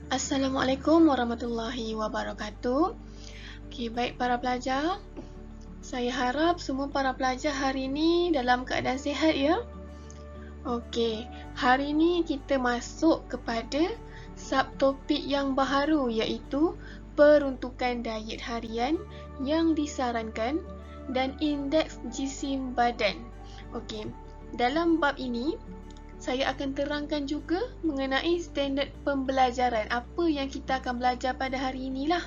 Assalamualaikum warahmatullahi wabarakatuh. Baik para pelajar. Saya harap semua para pelajar hari ini dalam keadaan sihat ya. Hari ini kita masuk kepada subtopik yang baharu iaitu peruntukan diet harian yang disarankan dan indeks jisim badan. Dalam bab ini saya akan terangkan juga mengenai standard pembelajaran. Apa yang kita akan belajar pada hari inilah.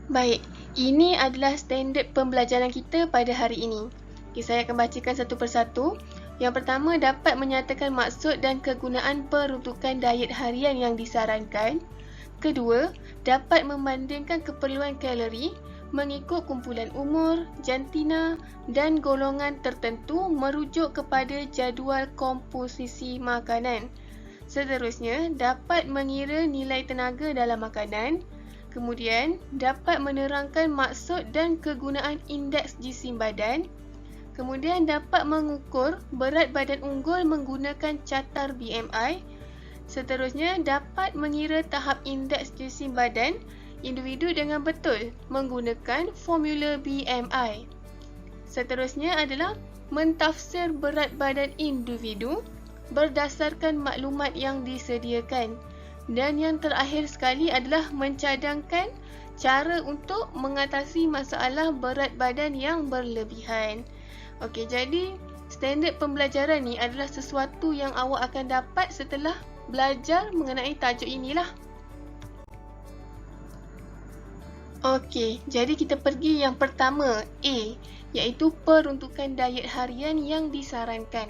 Baik, ini adalah standard pembelajaran kita pada hari ini. Saya akan bacakan satu persatu. Yang pertama, dapat menyatakan maksud dan kegunaan peruntukan diet harian yang disarankan. Kedua, dapat membandingkan keperluan kalori mengikut kumpulan umur, jantina dan golongan tertentu merujuk kepada jadual komposisi makanan. Seterusnya, dapat mengira nilai tenaga dalam makanan. Kemudian, dapat menerangkan maksud dan kegunaan indeks jisim badan. Kemudian, dapat mengukur berat badan unggul menggunakan catar BMI. Seterusnya, dapat mengira tahap indeks jisim badan individu dengan betul menggunakan formula BMI. Seterusnya adalah mentafsir berat badan individu berdasarkan maklumat yang disediakan. Dan yang terakhir sekali adalah mencadangkan cara untuk mengatasi masalah berat badan yang berlebihan. Jadi standard pembelajaran ni adalah sesuatu yang awak akan dapat setelah belajar mengenai tajuk inilah. Jadi kita pergi yang pertama, A, iaitu peruntukan diet harian yang disarankan.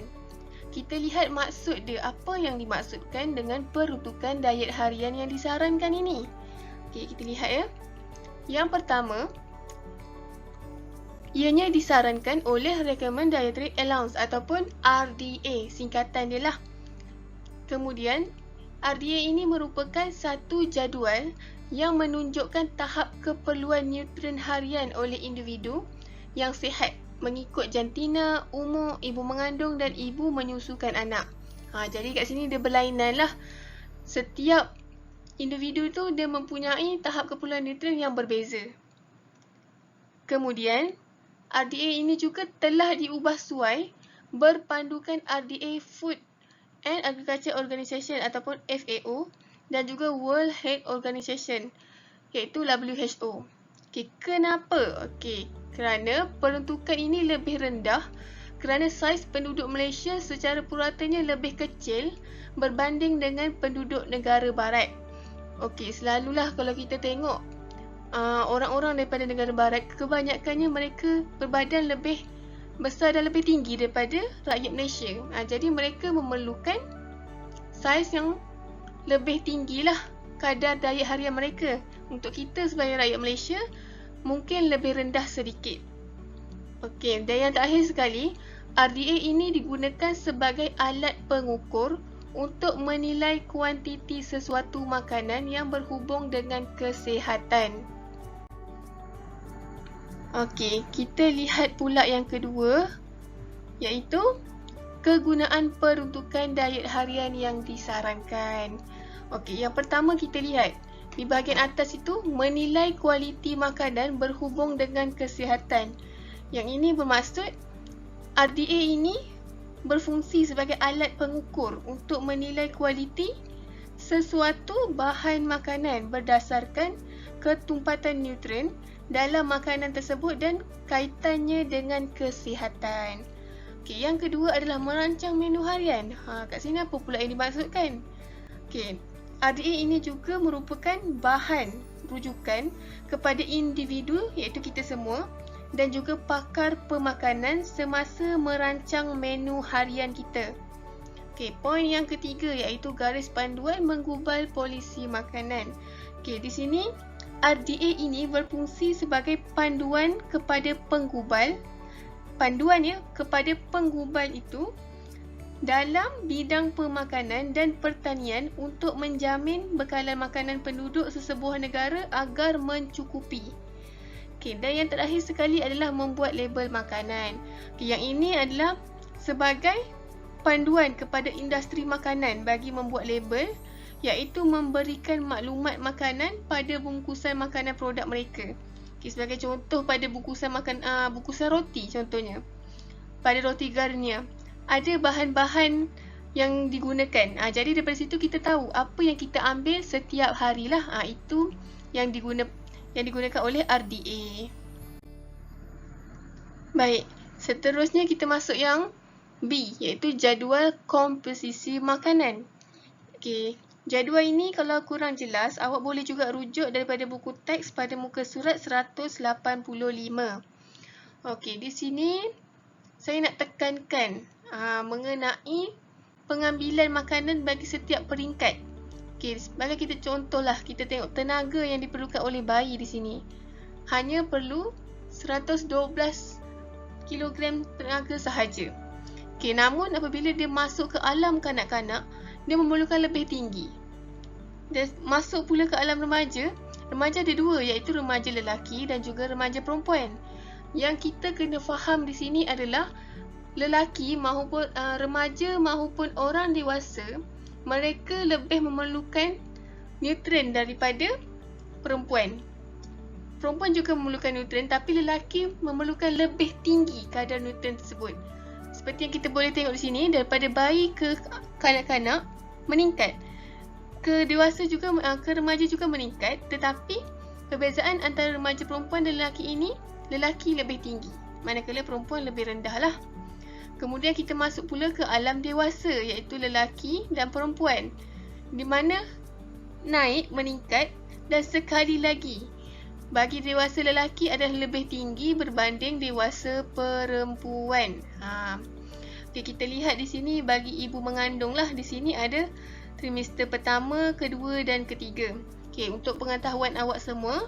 Kita lihat maksud dia, apa yang dimaksudkan dengan peruntukan diet harian yang disarankan ini. Kita lihat ya. Yang pertama, ianya disarankan oleh Recommended Dietary Allowance ataupun RDA, singkatan dia lah. Kemudian, RDA ini merupakan satu jadual yang menunjukkan tahap keperluan nutrien harian oleh individu yang sihat mengikut jantina, umur, ibu mengandung dan ibu menyusukan anak. Jadi kat sini dia berlainan lah. Setiap individu tu dia mempunyai tahap keperluan nutrien yang berbeza. Kemudian, RDA ini juga telah diubah suai berpandukan RDA Food and Agriculture Organization ataupun FAO dan juga World Health Organization iaitu WHO. Kenapa? Kerana peruntukan ini lebih rendah kerana saiz penduduk Malaysia secara puratanya lebih kecil berbanding dengan penduduk negara barat. Selalulah kalau kita tengok orang-orang daripada negara barat, kebanyakannya mereka berbadan lebih besar dan lebih tinggi daripada rakyat Malaysia. Jadi mereka memerlukan saiz yang lebih tinggilah kadar diet harian mereka. Untuk kita sebagai rakyat Malaysia, mungkin lebih rendah sedikit. Dan yang terakhir sekali, RDA ini digunakan sebagai alat pengukur untuk menilai kuantiti sesuatu makanan yang berhubung dengan kesihatan. Kita lihat pula yang kedua, iaitu kegunaan peruntukan diet harian yang disarankan. Yang pertama kita lihat di bahagian atas itu menilai kualiti makanan berhubung dengan kesihatan. Yang ini bermaksud RDA ini berfungsi sebagai alat pengukur untuk menilai kualiti sesuatu bahan makanan berdasarkan ketumpatan nutrien dalam makanan tersebut dan kaitannya dengan kesihatan. Yang kedua adalah merancang menu harian. Kat sini apa pula yang dimaksudkan? RDA ini juga merupakan bahan rujukan kepada individu iaitu kita semua dan juga pakar pemakanan semasa merancang menu harian kita. Poin yang ketiga iaitu garis panduan menggubal polisi makanan. Di sini RDA ini berfungsi sebagai panduan kepada penggubal. Panduan kepada penggubal itu dalam bidang pemakanan dan pertanian untuk menjamin bekalan makanan penduduk sesebuah negara agar mencukupi. Dan yang terakhir sekali adalah membuat label makanan. Yang ini adalah sebagai panduan kepada industri makanan bagi membuat label iaitu memberikan maklumat makanan pada bungkusan makanan produk mereka. Okay, sebagai contoh pada bungkusan roti contohnya. Pada roti Garnier, ada bahan-bahan yang digunakan. Jadi daripada situ kita tahu apa yang kita ambil setiap harilah. Itu yang digunakan oleh RDA. Baik, seterusnya kita masuk yang B, iaitu jadual komposisi makanan. Okey, jadual ini kalau kurang jelas, awak boleh juga rujuk daripada buku teks pada muka surat 185. Okey, di sini saya nak tekankan mengenai pengambilan makanan bagi setiap peringkat. Okey, sebagai kita contohlah, kita tengok tenaga yang diperlukan oleh bayi di sini. Hanya perlu 112 kilogram tenaga sahaja. Okey, namun apabila dia masuk ke alam kanak-kanak, dia memerlukan lebih tinggi. Dan masuk pula ke alam remaja, remaja ada dua, iaitu remaja lelaki dan juga remaja perempuan. Yang kita kena faham di sini adalah lelaki maupun remaja maupun orang dewasa, mereka lebih memerlukan nutrien daripada perempuan. Perempuan juga memerlukan nutrien, tapi lelaki memerlukan lebih tinggi kadar nutrien tersebut. Seperti yang kita boleh tengok di sini, daripada bayi ke kanak-kanak meningkat. Ke dewasa juga, ke remaja juga meningkat, tetapi perbezaan antara remaja perempuan dan lelaki ini, lelaki lebih tinggi, manakala perempuan lebih rendah lah. Kemudian kita masuk pula ke alam dewasa, iaitu lelaki dan perempuan, di mana naik, meningkat dan sekali lagi bagi dewasa lelaki adalah lebih tinggi berbanding dewasa perempuan. Okay, kita lihat di sini bagi ibu mengandung lah, di sini ada trimester pertama, kedua dan ketiga. Okay, untuk pengetahuan awak semua,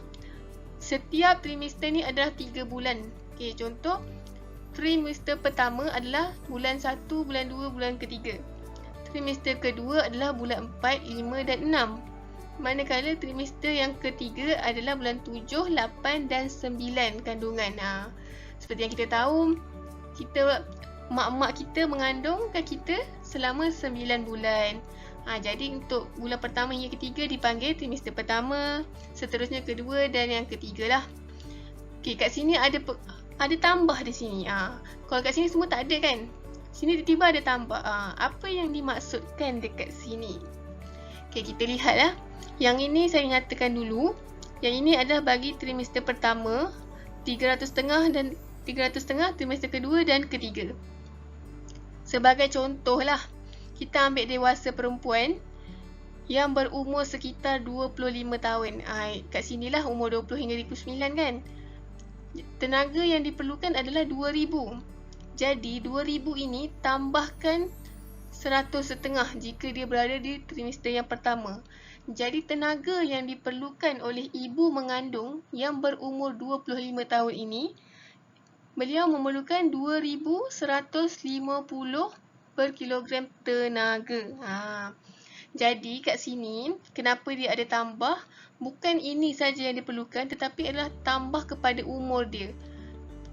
setiap trimester ni adalah 3 bulan. Okay, contoh trimester pertama adalah bulan 1, bulan 2, bulan ketiga. Trimester kedua adalah bulan 4, 5 dan 6. Manakala trimester yang ketiga adalah bulan 7, 8 dan 9 kandungan. Seperti yang kita tahu, mak-mak kita mengandungkan kita selama 9 bulan. Jadi untuk bulan pertama hingga ketiga dipanggil trimester pertama, seterusnya kedua dan yang ketiga lah. Okay, kat sini ada tambah di sini. Kalau kat sini semua tak ada kan? Sini tiba-tiba ada tambah. Apa yang dimaksudkan dekat sini? Okay, kita lihatlah. Yang ini saya nyatakan dulu. Yang ini adalah bagi trimester pertama, 300,5 dan 300,5 trimester kedua dan ketiga. Sebagai contoh lah, kita ambil dewasa perempuan yang berumur sekitar 25 tahun. Kat sinilah umur 20 hingga 29 kan. Tenaga yang diperlukan adalah 2,000. Jadi 2,000 ini tambahkan 100,5 jika dia berada di trimester yang pertama. Jadi tenaga yang diperlukan oleh ibu mengandung yang berumur 25 tahun ini, beliau memerlukan 2,150 per kilogram tenaga. Jadi kat sini, kenapa dia ada tambah? Bukan ini saja yang diperlukan, tetapi adalah tambah kepada umur dia.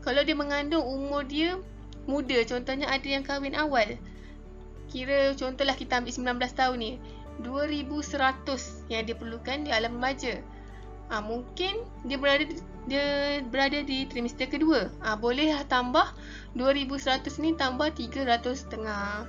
Kalau dia mengandung umur dia muda, contohnya ada yang kahwin awal. Kira contohlah kita ambil 19 tahun ni, 2,100 yang diperlukan di alam remaja. Mungkin dia berada di trimester kedua. Bolehlah tambah 2,100 ni tambah 300,5.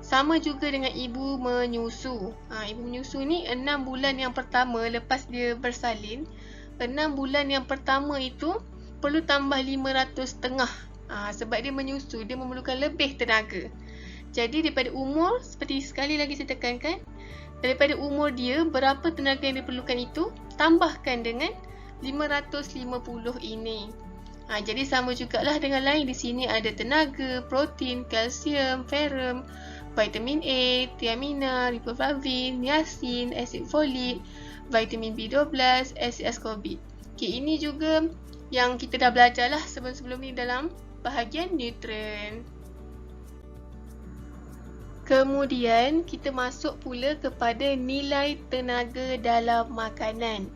Sama juga dengan ibu menyusu. Ibu menyusu ni 6 bulan yang pertama lepas dia bersalin, 6 bulan yang pertama itu perlu tambah 500,5. Sebab dia menyusu, dia memerlukan lebih tenaga. Jadi daripada umur, seperti sekali lagi saya tekankan, daripada umur dia, berapa tenaga yang diperlukan itu, tambahkan dengan 550 ini. Jadi sama jugalah dengan lain. Di sini ada tenaga, protein, kalsium, ferrum, vitamin A, thiamina, riboflavin, niacin, asid folik, vitamin B12, asid ascorbik. Ini juga yang kita dah belajar lah sebelum ni dalam bahagian nutrien. Kemudian kita masuk pula kepada nilai tenaga dalam makanan.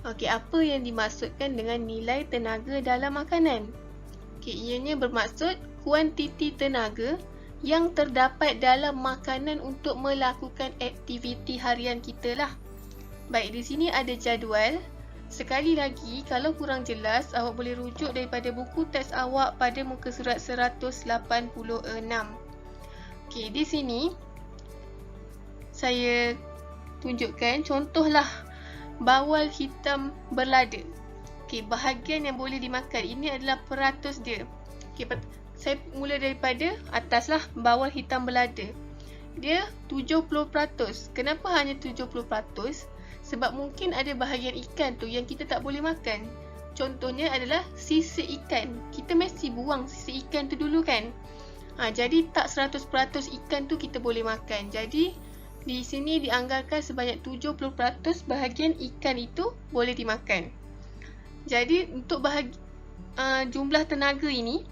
Apa yang dimaksudkan dengan nilai tenaga dalam makanan? Ianya bermaksud kuantiti tenaga yang terdapat dalam makanan untuk melakukan aktiviti harian kita lah. Baik, di sini ada jadual. Sekali lagi, kalau kurang jelas, awak boleh rujuk daripada buku teks awak pada muka surat 186. Okey, di sini saya tunjukkan contohlah bawal hitam berlada. Okey, bahagian yang boleh dimakan ini adalah peratus dia. Okey, saya mula daripada atas lah, bawal hitam berlada. Dia 70%. Kenapa hanya 70%? Sebab mungkin ada bahagian ikan tu yang kita tak boleh makan. Contohnya adalah sisa ikan. Kita mesti buang sisa ikan tu dulu kan. Jadi tak 100% ikan tu kita boleh makan. Jadi di sini dianggarkan sebanyak 70% bahagian ikan itu boleh dimakan. Jadi untuk jumlah tenaga ini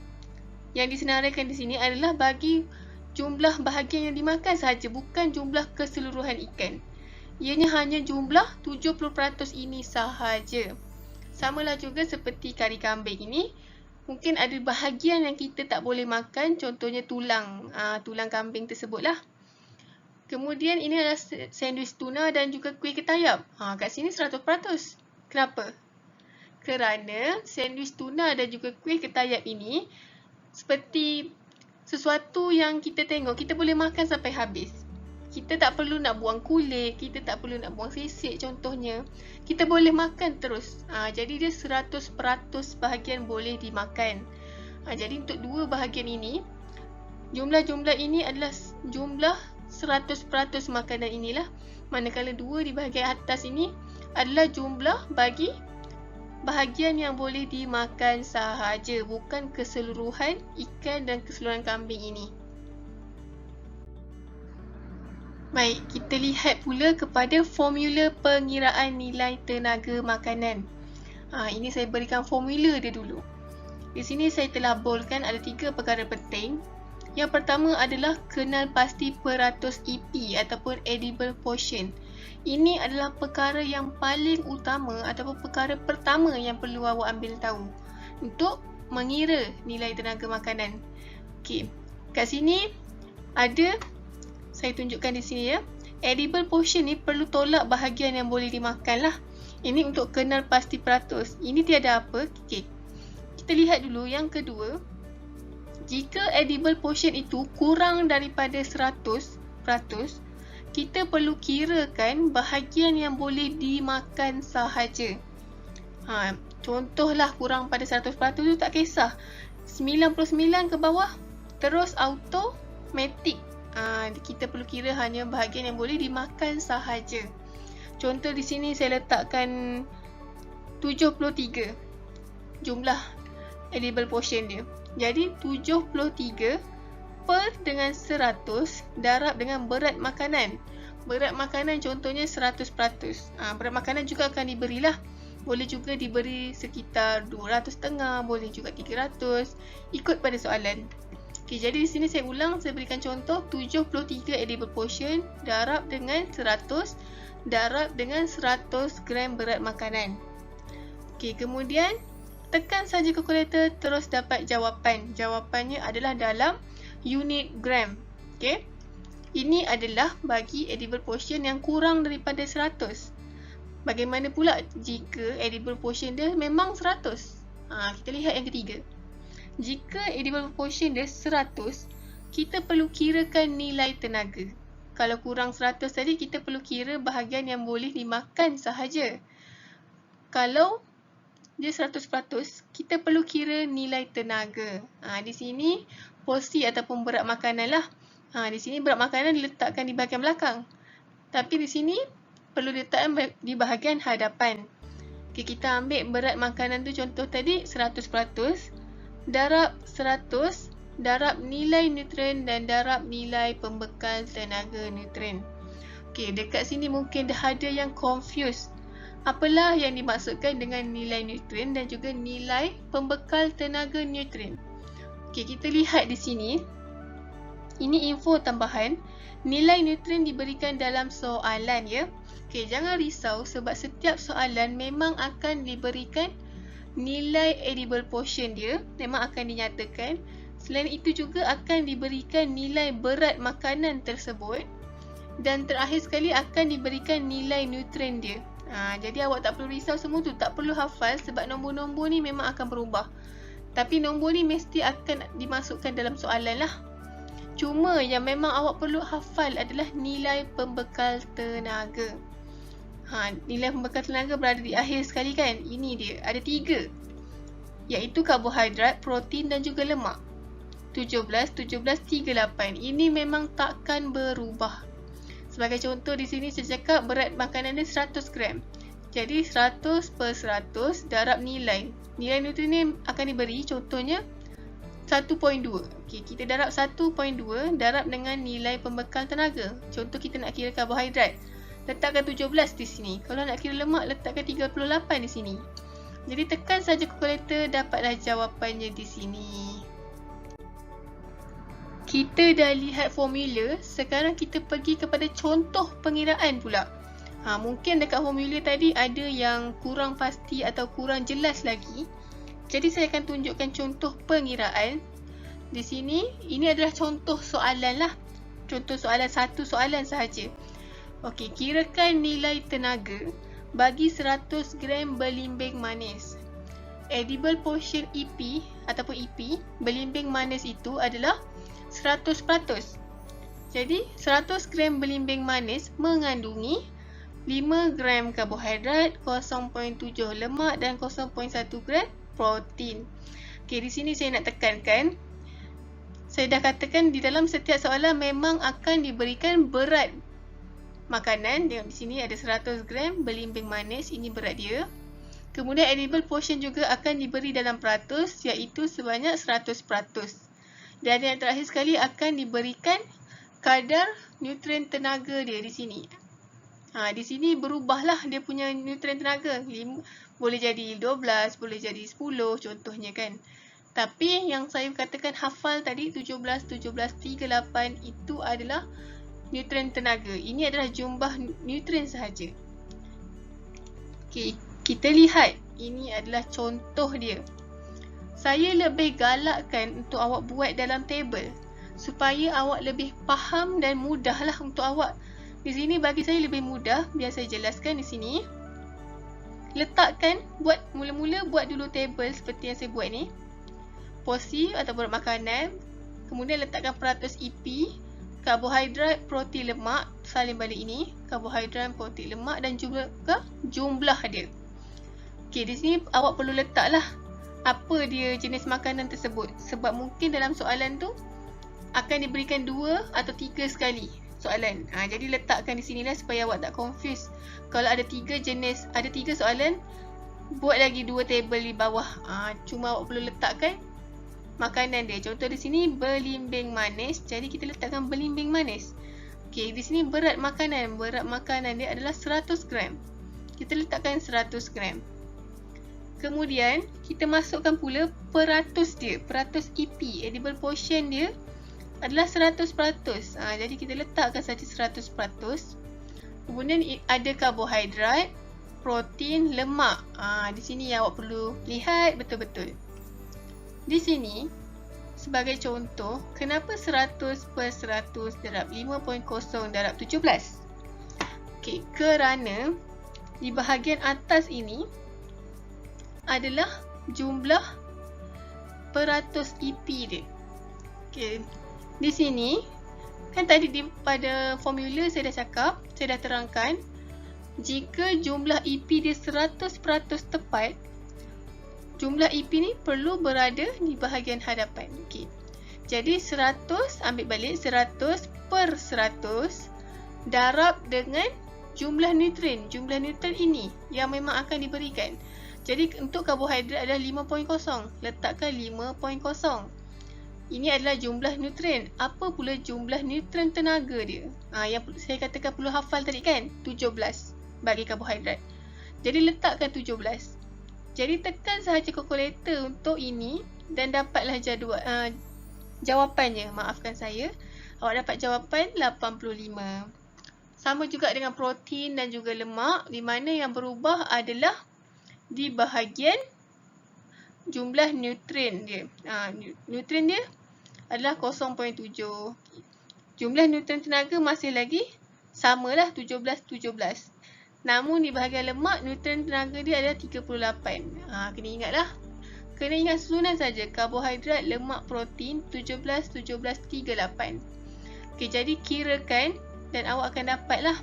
yang disenaraikan di sini adalah bagi jumlah bahagian yang dimakan sahaja, bukan jumlah keseluruhan ikan. Ianya hanya jumlah 70% ini sahaja. Samalah juga seperti kari kambing ini, mungkin ada bahagian yang kita tak boleh makan, contohnya tulang kambing tersebutlah. Kemudian ini adalah sandwich tuna dan juga kuih ketayap. Kat sini 100%. Kenapa? Kerana sandwich tuna dan juga kuih ketayap ini seperti sesuatu yang kita tengok, kita boleh makan sampai habis. Kita tak perlu nak buang kulit, kita tak perlu nak buang sisik contohnya. Kita boleh makan terus. Jadi dia 100% bahagian boleh dimakan. Jadi untuk dua bahagian ini, jumlah-jumlah ini adalah jumlah 100% makanan inilah. Manakala dua di bahagian atas ini adalah jumlah bagi bahagian yang boleh dimakan sahaja, bukan keseluruhan ikan dan keseluruhan kambing ini. Baik, kita lihat pula kepada formula pengiraan nilai tenaga makanan. Ini saya berikan formula dia dulu. Di sini saya telah boldkan ada 3 perkara penting. Yang pertama adalah kenal pasti peratus EP ataupun edible portion. Ini adalah perkara yang paling utama ataupun perkara pertama yang perlu awak ambil tahu untuk mengira nilai tenaga makanan. Okey, kat sini ada, saya tunjukkan di sini ya. Edible portion ni perlu tolak bahagian yang boleh dimakan lah. Ini untuk kenal pasti peratus. Ini tiada apa. Okay. Kita lihat dulu yang kedua. Jika edible portion itu kurang daripada 100%, kita perlu kirakan bahagian yang boleh dimakan sahaja. Contohlah kurang pada 100% tu tak kisah. 99 ke bawah, terus automatic. Kita perlu kira hanya bahagian yang boleh dimakan sahaja. Contoh di sini saya letakkan 73 jumlah edible portion dia. Jadi 73 per dengan 100 darab dengan berat makanan. Berat makanan contohnya 100%. Berat makanan juga akan diberilah. Boleh juga diberi sekitar 200.5, boleh juga 300, ikut pada soalan. Okay, jadi di sini saya ulang, saya berikan contoh 73 edible portion darab dengan 100 darab dengan 100 gram berat makanan. Okay, kemudian tekan saja kalkulator terus dapat jawapan. Jawapannya adalah dalam unit gram. Okay. Ini adalah bagi edible portion yang kurang daripada 100. Bagaimana pula jika edible portion dia memang 100? Kita lihat yang ketiga. Jika edible portion dia 100, kita perlu kirakan nilai tenaga. Kalau kurang 100 tadi, kita perlu kira bahagian yang boleh dimakan sahaja. Kalau dia 100%, kita perlu kira nilai tenaga. Di sini porsi ataupun berat makanan lah. Di sini berat makanan diletakkan di bahagian belakang. Tapi di sini perlu diletakkan di bahagian hadapan. Okay, kita ambil berat makanan tu contoh tadi 100%. Darab 100, darab nilai nutrien dan darab nilai pembekal tenaga nutrien. Okey, dekat sini mungkin dah ada yang confused. Apalah yang dimaksudkan dengan nilai nutrien dan juga nilai pembekal tenaga nutrien? Okey, kita lihat di sini. Ini info tambahan. Nilai nutrien diberikan dalam soalan ya. Okey, jangan risau sebab setiap soalan memang akan diberikan nilai edible portion dia, memang akan dinyatakan Selain itu juga akan diberikan nilai berat makanan tersebut. Dan terakhir sekali akan diberikan nilai nutrien dia. Jadi awak tak perlu risau semua tu, tak perlu hafal sebab nombor-nombor ni memang akan berubah. Tapi nombor ni mesti akan dimasukkan dalam soalan lah. Cuma yang memang awak perlu hafal adalah nilai pembekal tenaga. Nilai pembekal tenaga berada di akhir sekali kan. Ini dia, ada 3. Iaitu karbohidrat, protein dan juga lemak. 17, 17, 38. Ini memang takkan berubah. Sebagai contoh di sini saya cakap berat makanan dia 100 gram. Jadi 100 per 100 darab nilai. Nilai nutrien ni akan diberi contohnya 1.2. Okey, kita darab 1.2 darab dengan nilai pembekal tenaga. Contoh kita nak kira karbohidrat. Letakkan 17 di sini. Kalau nak kira lemak, letakkan 38 di sini. Jadi tekan saja kalkulator, dapatlah jawapannya di sini. Kita dah lihat formula, sekarang kita pergi kepada contoh pengiraan pula. Mungkin dekat formula tadi ada yang kurang pasti atau kurang jelas lagi. Jadi saya akan tunjukkan contoh pengiraan. Di sini, ini adalah contoh soalan lah. Contoh soalan, satu soalan sahaja. Okey, kirakan nilai tenaga bagi 100 gram belimbing manis. Edible portion EP ataupun EP, belimbing manis itu adalah 100%. Jadi 100 gram belimbing manis mengandungi 5 gram karbohidrat, 0.7 lemak dan 0.1 gram protein. Okey, di sini saya nak tekankan, saya dah katakan di dalam setiap soalan memang akan diberikan berat makanan. Di sini ada 100 gram belimbing manis, ini berat dia. Kemudian edible portion juga akan diberi dalam peratus, iaitu sebanyak 100%. Dan yang terakhir sekali akan diberikan kadar nutrien tenaga dia di sini. Di sini berubahlah dia punya nutrien tenaga. Boleh jadi 12, boleh jadi 10 contohnya kan. Tapi yang saya katakan hafal tadi 17, 17, 38 itu adalah nutrien tenaga. Ini adalah jumlah nutrien sahaja. Okey, kita lihat. Ini adalah contoh dia. Saya lebih galakkan untuk awak buat dalam table supaya awak lebih faham dan mudahlah untuk awak. Di sini bagi saya lebih mudah, biar saya jelaskan di sini. Letakkan, mula-mula buat dulu table seperti yang saya buat ni. Porsi atau berat makanan, kemudian letakkan peratus EP, karbohidrat, protein, lemak, salin balik ini, karbohidrat, protein, lemak dan juga jumlah dia. Okey, di sini awak perlu letaklah apa dia jenis makanan tersebut, sebab mungkin dalam soalan tu akan diberikan 2 atau 3 sekali soalan. Jadi letakkan di sinilah supaya awak tak confuse. Kalau ada 3 jenis, ada 3 soalan, buat lagi 2 table di bawah. Cuma awak perlu letakkan makanan dia. Contoh di sini belimbing manis, jadi kita letakkan belimbing manis. Okey, di sini berat makanan dia adalah 100 gram. Kita letakkan 100 gram. Kemudian kita masukkan pula peratus dia, peratus EP, edible portion dia adalah 100%. Jadi kita letakkan saja 100%. Kemudian ada karbohidrat, protein, lemak. Di sini awak perlu lihat betul-betul. Di sini, sebagai contoh, kenapa 100 per 100 darab 5.0 darab 17? Okey, kerana di bahagian atas ini adalah jumlah peratus EP dia. Okey, di sini, kan tadi pada formula saya dah cakap, saya dah terangkan, jika jumlah EP dia 100% tepat, jumlah EP ni perlu berada di bahagian hadapan. Okey. Jadi 100, ambil balik 100 per 100 darab dengan jumlah nutrien. Jumlah nutrien ini yang memang akan diberikan. Jadi untuk karbohidrat adalah 5.0. Letakkan 5.0. Ini adalah jumlah nutrien. Apa pula jumlah nutrien tenaga dia? Yang saya katakan perlu hafal tadi kan? 17 bagi karbohidrat. Jadi letakkan 17. Jadi tekan sahaja kalkulator untuk ini dan dapatlah jawapannya. Maafkan saya. Awak dapat jawapan 85. Sama juga dengan protein dan juga lemak, di mana yang berubah adalah di bahagian jumlah nutrien dia. Nutrien dia adalah 0.7. Jumlah neutron tenaga masih lagi samalah 17. Namun di bahagian lemak, neutron tenaga dia adalah 38. Kena ingatlah. Kena ingat susunan saja. Karbohidrat, lemak, protein 17, 38. Okey, jadi kirakan dan awak akan dapatlah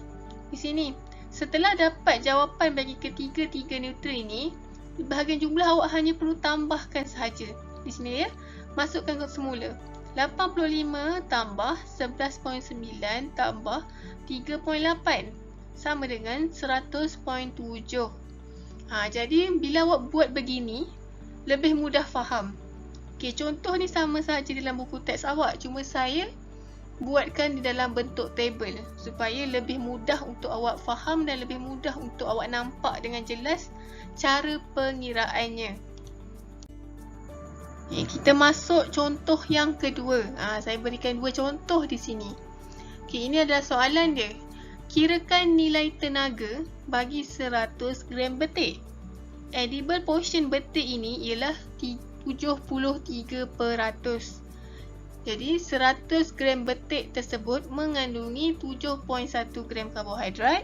di sini. Setelah dapat jawapan bagi ketiga-tiga neutron ini, di bahagian jumlah awak hanya perlu tambahkan sahaja. Di sini ya, masukkan semula. 85 tambah 11.9 tambah 3.8 sama dengan 100.7. Jadi bila awak buat begini, lebih mudah faham. Okey, contoh ni sama sahaja dalam buku teks awak, cuma saya buatkan di dalam bentuk table supaya lebih mudah untuk awak faham dan lebih mudah untuk awak nampak dengan jelas cara pengiraannya. Kita masuk contoh yang kedua. Saya berikan dua contoh di sini. Okey, ini adalah soalan dia. Kirakan nilai tenaga bagi 100 gram betik. Edible portion betik ini ialah 73%. Jadi 100 gram betik tersebut mengandungi 7.1 gram karbohidrat,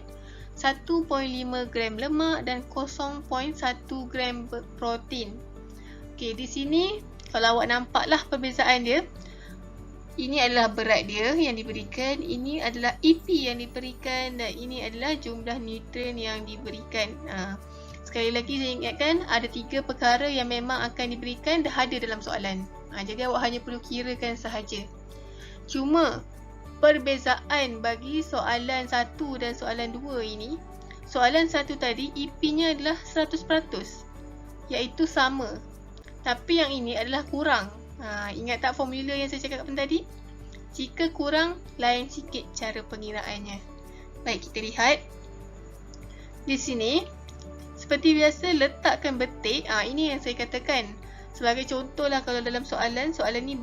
1.5 gram lemak dan 0.1 gram protein. Okey, di sini kalau awak nampaklah perbezaan dia. Ini adalah berat dia yang diberikan, ini adalah EP yang diberikan dan ini adalah jumlah neutron yang diberikan. Sekali lagi saya ingatkan, ada 3 perkara yang memang akan diberikan dah ada dalam soalan. Jadi awak hanya perlu kirakan sahaja. Cuma perbezaan bagi soalan 1 dan soalan 2 ini, soalan 1 tadi EP-nya adalah 100%, iaitu sama. Tapi yang ini adalah kurang. Ingat tak formula yang saya cakapkan tadi? Jika kurang, lain sikit cara pengiraannya. Baik, kita lihat. Di sini, seperti biasa letakkan betik. Ini yang saya katakan. Sebagai contohlah kalau dalam soalan ni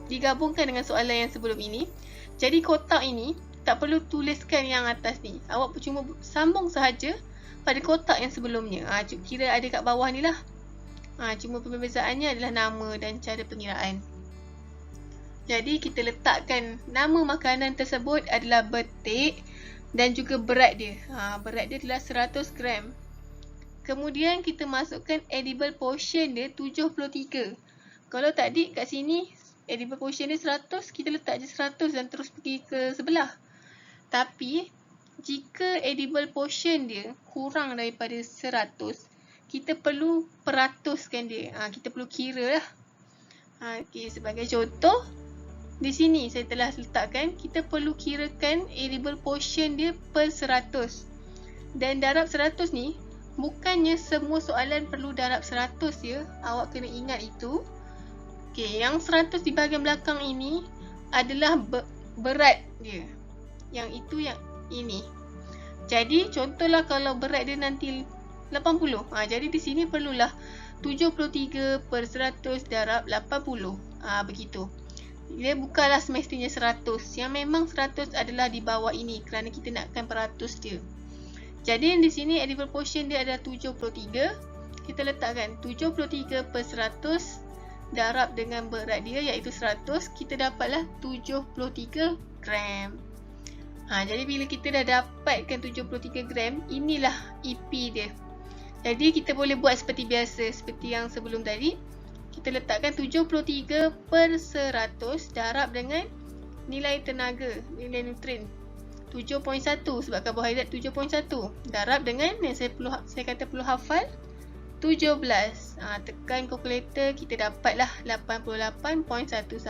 digabungkan dengan soalan yang sebelum ini. Jadi kotak ini tak perlu tuliskan yang atas ni. Awak cuma sambung sahaja pada kotak yang sebelumnya. Kira ada kat bawah ni lah. Cuma perbezaannya adalah nama dan cara pengiraan. Jadi kita letakkan nama makanan tersebut adalah betik dan juga berat dia. Berat dia adalah 100 gram. Kemudian kita masukkan edible portion dia 73. Kalau tadi kat sini edible portion dia 100, kita letak je 100 dan terus pergi ke sebelah. Tapi jika edible portion dia kurang daripada 100, kita perlu peratuskan dia. Kita perlu kira lah. Okay, sebagai contoh, di sini saya telah letakkan, kita perlu kirakan edible portion dia per 100. Dan darab 100 ni, bukannya semua soalan perlu darab 100 ya. Awak kena ingat itu. Okey, yang 100 di bahagian belakang ini adalah berat dia. Yang itu yang ini. Jadi contohlah kalau berat dia nanti 80. Jadi di sini perlulah 73 per 100 darab 80. Begitu. Dia bukanlah semestinya 100. Yang memang 100 adalah di bawah ini kerana kita nakkan peratus dia. Jadi di sini edible portion dia adalah 73. Kita letakkan 73 per 100 darab dengan berat dia iaitu 100. Kita dapatlah 73 gram. Jadi bila kita dah dapatkan 73 gram, inilah EP dia. Jadi kita boleh buat seperti biasa, seperti yang sebelum tadi. Kita letakkan 73 per 100 darab dengan nilai tenaga, nilai neutron 7.1 sebab karbohidrat 7.1 darab dengan yang saya kata perlu hafal 17. Tekan kalkulator, kita dapatlah 88.11.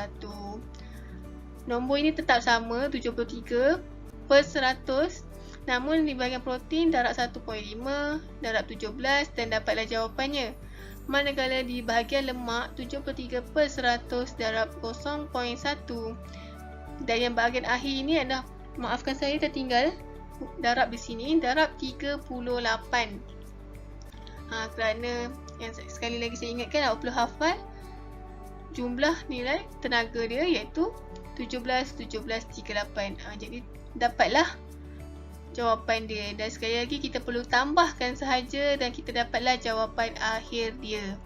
Nombor ini tetap sama 73 per 100, namun di bahagian protein darab 1.5 darab 17 dan dapatlah jawapannya. Manakala di bahagian lemak 73 per 100 darab 0.1 dan yang bahagian akhir ini adalah, maafkan saya tertinggal darab di sini, darab 38. Kerana yang sekali lagi saya ingatkan, awak perlu hafal jumlah nilai tenaga dia iaitu 17, 38. Jadi dapatlah jawapan dia. Dan sekali lagi kita perlu tambahkan sahaja dan kita dapatlah jawapan akhir dia.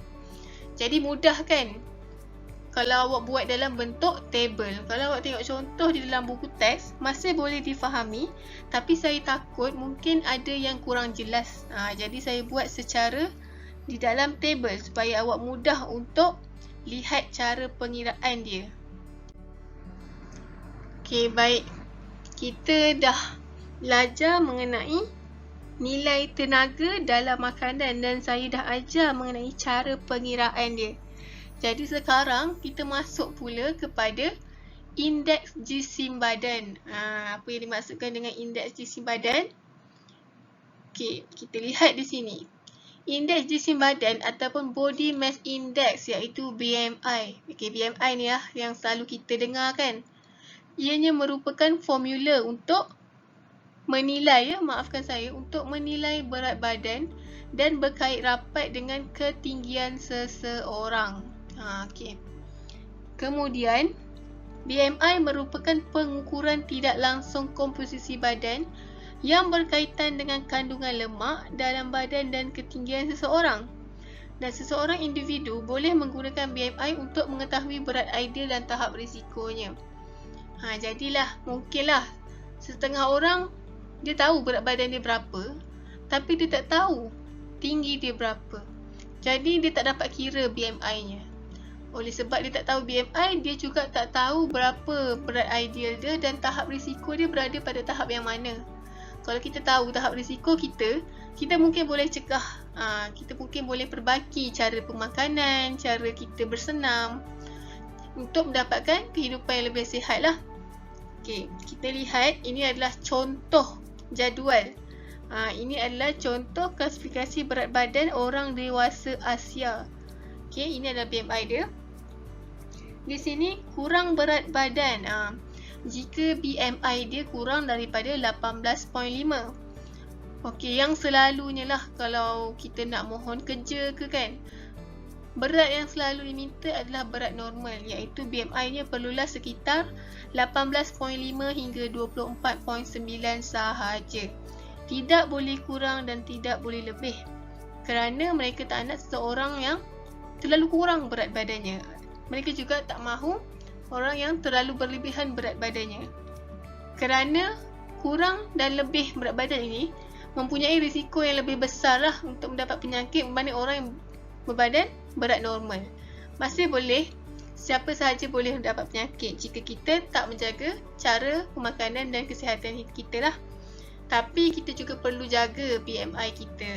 Jadi mudah kan? kalau awak buat dalam bentuk table. Kalau awak tengok contoh di dalam buku teks, masih boleh difahami. Tapi saya takut mungkin ada yang kurang jelas. Jadi saya buat secara di dalam table supaya awak mudah untuk lihat cara pengiraan dia. Okey, baik. Kita dah belajar mengenai nilai tenaga dalam makanan dan saya dah ajar mengenai cara pengiraan dia. Jadi sekarang kita masuk pula kepada indeks jisim badan. Apa yang dimaksudkan dengan indeks jisim badan? Okey, kita lihat di sini. Indeks jisim badan ataupun body mass index iaitu BMI. Okey, BMI ni lah yang selalu kita dengar kan. Ianya merupakan formula untuk menilai, untuk menilai berat badan dan berkait rapat dengan ketinggian seseorang. Okey. Kemudian, BMI merupakan pengukuran tidak langsung komposisi badan yang berkaitan dengan kandungan lemak dalam badan dan ketinggian seseorang. Dan seseorang individu boleh menggunakan BMI untuk mengetahui berat ideal dan tahap risikonya. Jadilah, mungkinlah setengah orang dia tahu berat badan dia berapa, tapi dia tak tahu tinggi dia berapa. Jadi dia tak dapat kira BMI-nya. Oleh sebab dia tak tahu BMI, dia juga tak tahu berapa berat ideal dia dan tahap risiko dia berada pada tahap yang mana. Kalau kita tahu tahap risiko kita mungkin boleh cegah. Kita mungkin boleh perbaiki cara pemakanan, cara kita bersenam untuk mendapatkan kehidupan yang lebih sihat lah. Okey, kita lihat ini adalah contoh jadual. Ini adalah contoh klasifikasi berat badan orang dewasa Asia. Okey, ini adalah BMI dia. Di sini kurang berat badan. Jika BMI dia kurang daripada 18.5. Okey, yang selalunya lah kalau kita nak mohon kerja ke kan. Berat yang selalu diminta adalah berat normal iaitu BMI-nya perlulah sekitar 18.5 hingga 24.9 sahaja. Tidak boleh kurang dan tidak boleh lebih. Kerana mereka tak nak seseorang yang terlalu kurang berat badannya. Mereka juga tak mahu orang yang terlalu berlebihan berat badannya. Kerana kurang dan lebih berat badan ini mempunyai risiko yang lebih besar lah untuk mendapat penyakit berbanding orang yang berbadan berat normal. Masih boleh, siapa sahaja boleh mendapat penyakit jika kita tak menjaga cara pemakanan dan kesihatan kita lah. Tapi kita juga perlu jaga BMI kita.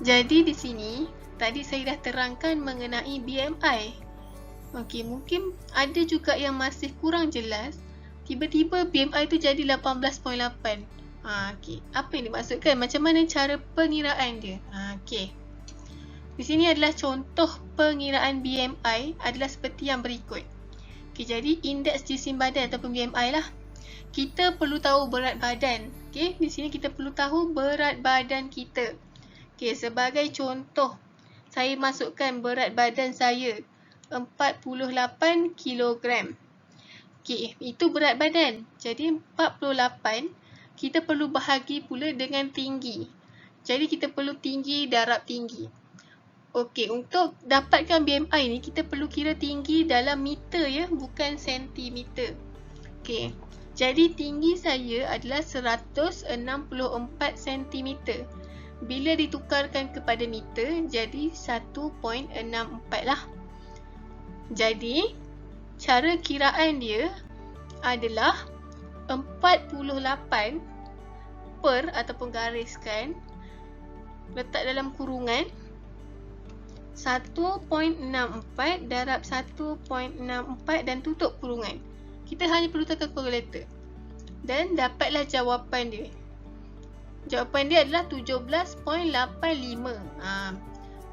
Jadi di sini tadi saya dah terangkan mengenai BMI. Okey, mungkin ada juga yang masih kurang jelas. Tiba-tiba BMI tu jadi 18.8. Okey, apa yang dimaksudkan? Macam mana cara pengiraan dia? Okey. Di sini adalah contoh pengiraan BMI adalah seperti yang berikut. Okey, jadi indeks jisim badan ataupun BMI lah. Kita perlu tahu berat badan. Okey, di sini kita perlu tahu berat badan kita. Okey, sebagai contoh, saya masukkan berat badan saya 48 kilogram. Okey, itu berat badan. Jadi 48 kita perlu bahagi pula dengan tinggi. Jadi kita perlu tinggi darab tinggi. Okey, untuk dapatkan BMI ni kita perlu kira tinggi dalam meter ya, bukan sentimeter. Okey. Jadi tinggi saya adalah 164 sentimeter. Bila ditukarkan kepada meter, jadi 1.64 lah. Jadi, cara kiraan dia adalah 48 per ataupun gariskan, letak dalam kurungan 1.64 darab 1.64 dan tutup kurungan. Kita hanya perlu tekan kalkulator. Dan dapatlah jawapan dia. Jawapan dia adalah 17.85.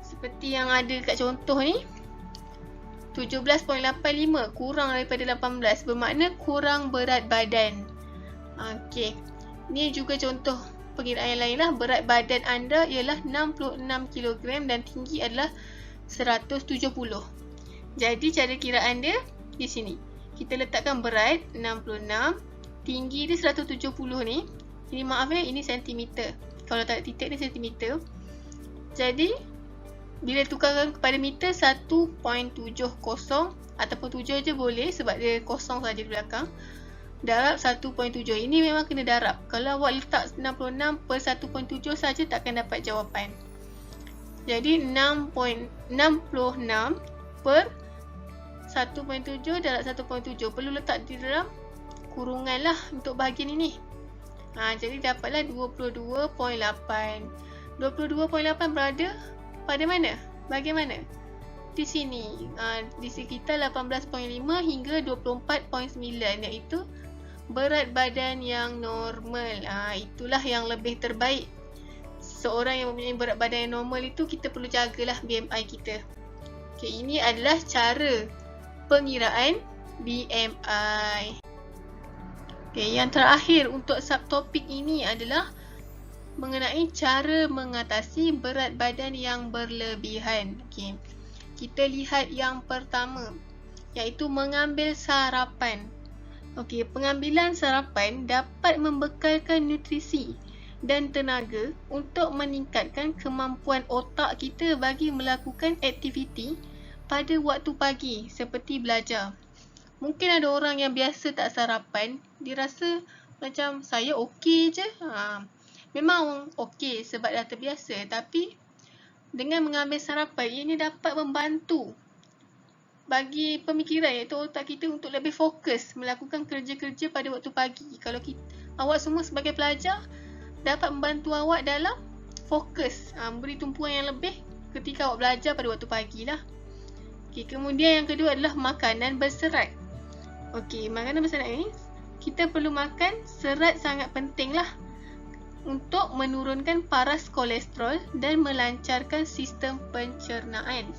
Seperti yang ada kat contoh ni. 17.85 kurang daripada 18 bermakna kurang berat badan. Okey. Ni juga contoh pengiraan yang lain lah. Berat badan anda ialah 66 kg dan tinggi adalah 170. Jadi cara kiraan dia di sini. Kita letakkan berat 66, tinggi dia 170 ni. Ini maaf ya, ini sentimeter. Kalau tak ada titik ni sentimeter. Jadi bila tukarkan kepada meter 1.70 ataupun 7 je boleh sebab dia kosong saja di belakang. Darab 1.7. Ini memang kena darab. Kalau awak letak 66 per 1.7 saja takkan dapat jawapan. Jadi 6.66 per 1.7 darab 1.7. Perlu letak di dalam kurungan lah untuk bahagian ini. Jadi dapatlah 22.8. 22.8 berada pada mana? Bagaimana? Di sini. Di sekitar 18.5 hingga 24.9 iaitu berat badan yang normal. Itulah yang lebih terbaik. Seorang yang mempunyai berat badan yang normal itu kita perlu jagalah BMI kita. Okay, ini adalah cara pengiraan BMI. Okay, yang terakhir untuk subtopik ini adalah mengenai cara mengatasi berat badan yang berlebihan. Okay. Kita lihat yang pertama, iaitu mengambil sarapan. Okay, pengambilan sarapan dapat membekalkan nutrisi dan tenaga untuk meningkatkan kemampuan otak kita bagi melakukan aktiviti pada waktu pagi seperti belajar. Mungkin ada orang yang biasa tak sarapan, dia rasa macam saya okey je. Memang okey sebab dah terbiasa, tapi dengan mengambil sarapan ianya dapat membantu bagi pemikiran iaitu otak kita untuk lebih fokus melakukan kerja-kerja pada waktu pagi. Kalau awak semua sebagai pelajar dapat membantu awak dalam fokus, memberi tumpuan yang lebih ketika awak belajar pada waktu pagi lah. Okay, kemudian yang kedua adalah makanan berserat. Okey, makanan berserat ni kita perlu makan serat, sangat penting lah untuk menurunkan paras kolesterol dan melancarkan sistem pencernaan.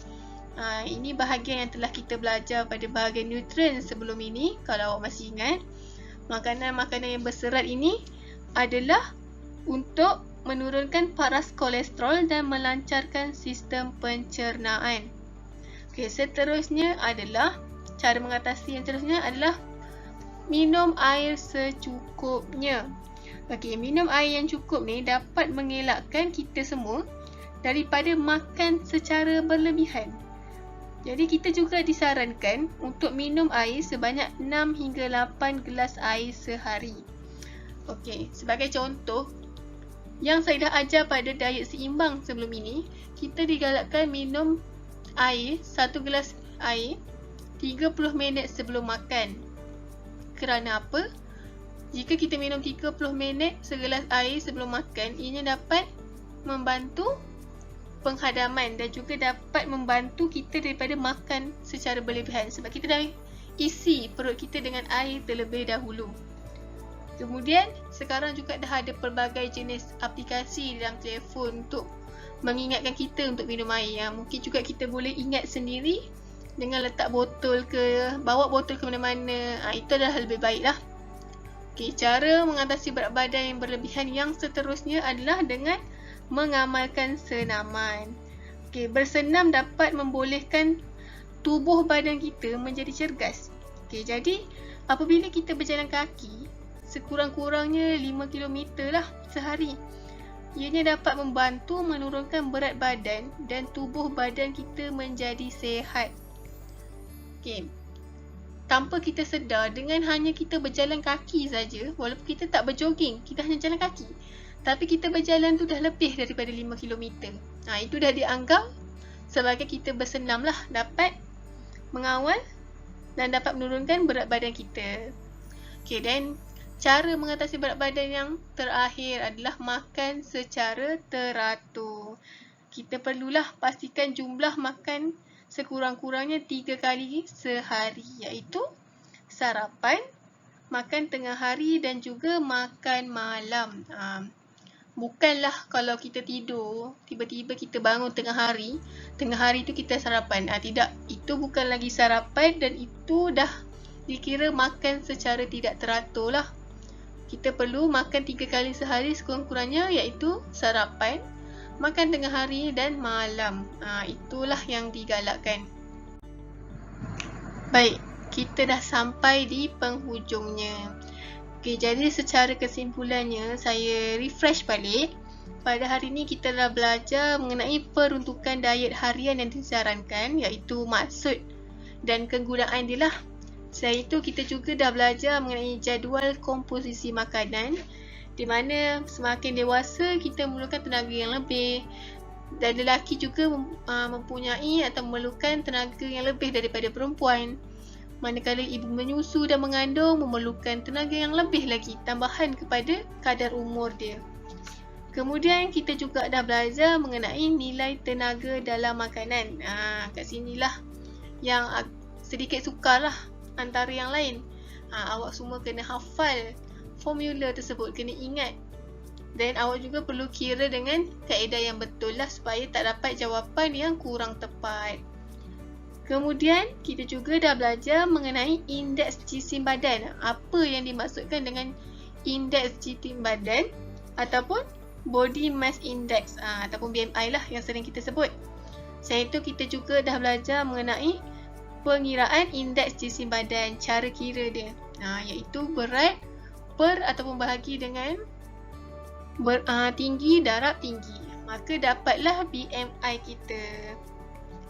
Ini bahagian yang telah kita belajar pada bahagian nutrien sebelum ini. Kalau awak masih ingat, makanan-makanan yang berserat ini adalah untuk menurunkan paras kolesterol dan melancarkan sistem pencernaan. Okay, seterusnya adalah cara mengatasi yang seterusnya adalah minum air secukupnya. Okey, minum air yang cukup ni dapat mengelakkan kita semua daripada makan secara berlebihan. Jadi kita juga disarankan untuk minum air sebanyak 6 hingga 8 gelas air sehari. Okey, sebagai contoh, yang saya dah ajar pada diet seimbang sebelum ini, kita digalakkan minum air, 1 gelas air 30 minit sebelum makan. Kerana apa? Jika kita minum 30 minit segelas air sebelum makan, ianya dapat membantu penghadaman dan juga dapat membantu kita daripada makan secara berlebihan sebab kita dah isi perut kita dengan air terlebih dahulu. Kemudian sekarang juga dah ada pelbagai jenis aplikasi dalam telefon untuk mengingatkan kita untuk minum air. Mungkin juga kita boleh ingat sendiri dengan letak botol bawa botol ke mana-mana. Itu adalah lebih baik lah. Okay, cara mengatasi berat badan yang berlebihan yang seterusnya adalah dengan mengamalkan senaman. Okay, bersenam dapat membolehkan tubuh badan kita menjadi cergas. Okay, jadi apabila kita berjalan kaki sekurang-kurangnya 5 km lah sehari, ianya dapat membantu menurunkan berat badan dan tubuh badan kita menjadi sihat. Okay. Tanpa kita sedar, dengan hanya kita berjalan kaki saja, walaupun kita tak berjoging, kita hanya jalan kaki, tapi kita berjalan tu dah lebih daripada 5 km. Itu dah dianggap sebagai kita bersenam lah, dapat mengawal dan dapat menurunkan berat badan kita. Okay, dan cara mengatasi berat badan yang terakhir adalah makan secara teratur. Kita perlulah pastikan jumlah makan sekurang-kurangnya 3 kali sehari, iaitu sarapan, makan tengah hari dan juga makan malam. Bukanlah kalau kita tidur, tiba-tiba kita bangun tengah hari tu kita sarapan. Tidak, itu bukan lagi sarapan dan itu dah dikira makan secara tidak teratur lah. Kita perlu makan 3 kali sehari sekurang-kurangnya, iaitu sarapan, makan tengah hari dan malam. Itulah yang digalakkan. Baik, kita dah sampai di penghujungnya. Okey, jadi secara kesimpulannya saya refresh balik. pada hari ini kita dah belajar mengenai peruntukan diet harian yang disarankan, iaitu maksud dan kegunaan dia lah. Selain itu, kita juga dah belajar mengenai jadual komposisi makanan, di mana semakin dewasa kita memerlukan tenaga yang lebih, dan lelaki juga mempunyai atau memerlukan tenaga yang lebih daripada perempuan. Manakala ibu menyusu dan mengandung memerlukan tenaga yang lebih lagi tambahan kepada kadar umur dia. Kemudian kita juga dah belajar mengenai nilai tenaga dalam makanan. Kat sinilah yang sedikit sukar lah antara yang lain. Awak semua kena hafal formula tersebut, kena ingat. Dan awak juga perlu kira dengan kaedah yang betul lah supaya tak dapat jawapan yang kurang tepat. Kemudian kita juga dah belajar mengenai indeks jisim badan. Apa yang dimaksudkan dengan indeks jisim badan ataupun body mass index ataupun BMI lah yang sering kita sebut. Selain itu, kita juga dah belajar mengenai pengiraan indeks jisim badan, cara kira dia, iaitu berat per ataupun bahagi dengan tinggi darab tinggi, maka dapatlah BMI kita.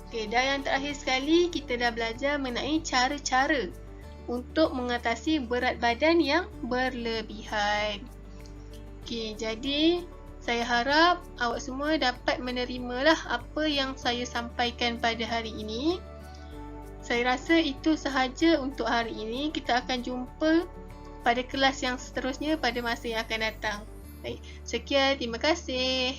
Okey, dan yang terakhir sekali, kita dah belajar mengenai cara-cara untuk mengatasi berat badan yang berlebihan. Okey, jadi saya harap awak semua dapat menerimalah apa yang saya sampaikan pada hari ini. Saya rasa itu sahaja untuk hari ini. Kita akan jumpa pada kelas yang seterusnya pada masa yang akan datang. Baik, sekian, terima kasih.